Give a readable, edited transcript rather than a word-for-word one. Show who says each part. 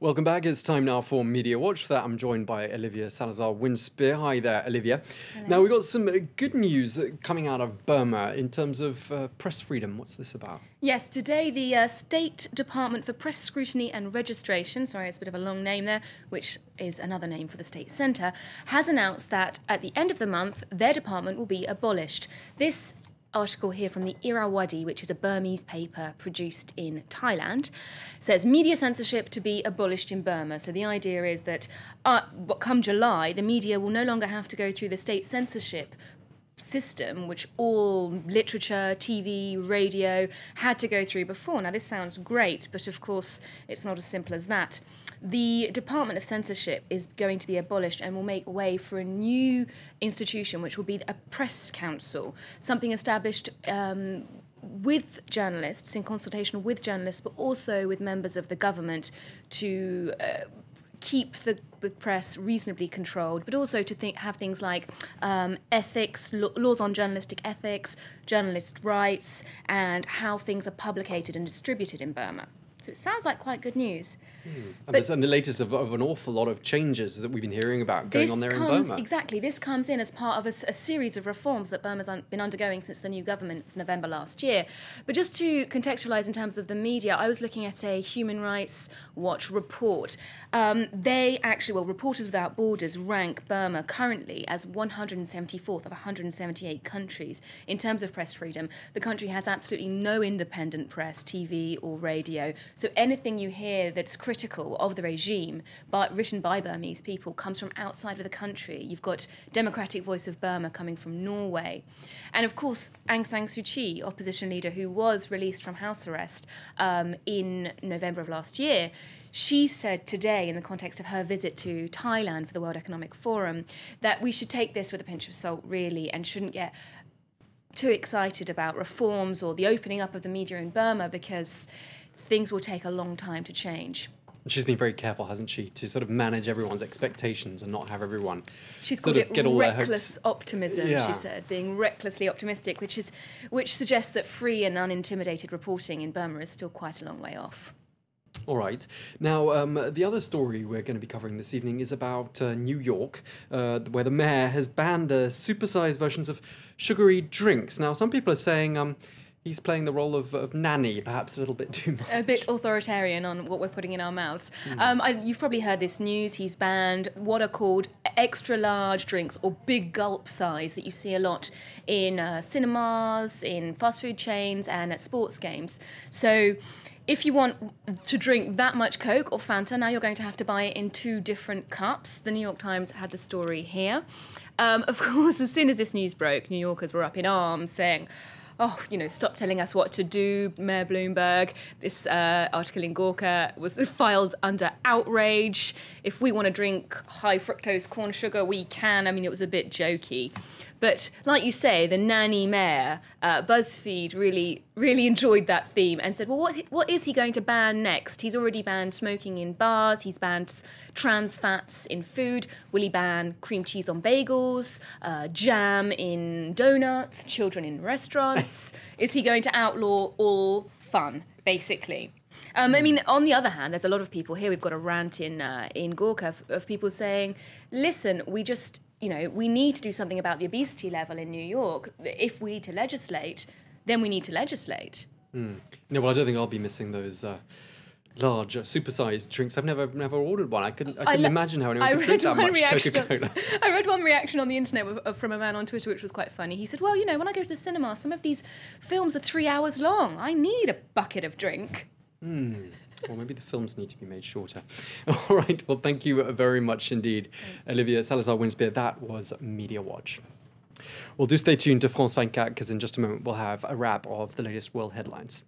Speaker 1: Welcome back. It's time now for Media Watch. For that, I'm joined by Olivia Salazar-Winspear. Hi there, Olivia.
Speaker 2: Hello.
Speaker 1: Now, we've got some good news coming out of Burma in terms of press freedom. What's this about?
Speaker 2: Yes, today the State Department for Press Scrutiny and Registration, sorry, it's a bit of a long name there, which is another name for the State Centre, has announced that at the end of the month, their department will be abolished. This article here from the Irrawaddy, which is a Burmese paper produced in Thailand, says media censorship to be abolished in Burma. So the idea is that come July, the media will no longer have to go through the state censorship system, which all literature, TV, radio had to go through before. Now, this sounds great, but of course, it's not as simple as that. The Department of Censorship is going to be abolished and will make way for a new institution, which will be a press council, something established with journalists, in consultation with journalists, but also with members of the government to keep the press reasonably controlled, but also to have things like ethics, laws on journalistic ethics, journalist rights, and how things are publicated and distributed in Burma. So it sounds like quite good news.
Speaker 1: And the latest of an awful lot of changes that we've been hearing about going on there in Burma.
Speaker 2: Exactly. This comes in as part of a series of reforms that Burma's been undergoing since the new government of November last year. But just to contextualise in terms of the media, I was looking at a Human Rights Watch report. Reporters Without Borders rank Burma currently as 174th of 178 countries in terms of press freedom. The country has absolutely no independent press, TV or radio. So anything you hear that's critical of the regime, but written by Burmese people, comes from outside of the country. You've got Democratic Voice of Burma coming from Norway. And of course, Aung San Suu Kyi, opposition leader who was released from house arrest in November of last year, she said today, in the context of her visit to Thailand for the World Economic Forum, that we should take this with a pinch of salt, really, and shouldn't get too excited about reforms or the opening up of the media in Burma, because things will take a long time to change.
Speaker 1: She's been very careful, hasn't she, to sort of manage everyone's expectations and not have everyone
Speaker 2: She's called it reckless optimism, she said, being recklessly optimistic, which suggests that free and unintimidated reporting in Burma is still quite a long way off.
Speaker 1: All right. Now, the other story we're going to be covering this evening is about New York, where the mayor has banned supersized versions of sugary drinks. Now, some people are saying he's playing the role of nanny, perhaps a little bit too much.
Speaker 2: A bit authoritarian on what we're putting in our mouths. You've probably heard this news. He's banned what are called extra large drinks, or big gulp size, that you see a lot in cinemas, in fast food chains, and at sports games. So if you want to drink that much Coke or Fanta, now you're going to have to buy it in 2 different cups. The New York Times had the story here. Of course, as soon as this news broke, New Yorkers were up in arms saying, oh, stop telling us what to do, Mayor Bloomberg. This article in Gawker was filed under outrage. If we want to drink high fructose corn sugar, we can. I mean, it was a bit jokey. But like you say, the nanny mayor, BuzzFeed really enjoyed that theme and said, well, what is he going to ban next? He's already banned smoking in bars. He's banned trans fats in food. Will he ban cream cheese on bagels, jam in donuts, children in restaurants? Is he going to outlaw all fun, basically? I mean, on the other hand, there's a lot of people here. We've got a rant in Gawker of people saying, listen, we need to do something about the obesity level in New York. If we need to legislate, then we need to legislate.
Speaker 1: No, well, I don't think I'll be missing those large, supersized drinks. I've never ordered one. I couldn't imagine how anyone could drink that much Coca-Cola.
Speaker 2: I read one reaction on the internet from a man on Twitter, which was quite funny. He said, well, when I go to the cinema, some of these films are 3 hours long. I need a bucket of drink.
Speaker 1: Well, maybe the films need to be made shorter. All right. Well, thank you very much indeed, Olivia Salazar-Winspear. That was Media Watch. Well, do stay tuned to France 24, because in just a moment we'll have a wrap of the latest world headlines.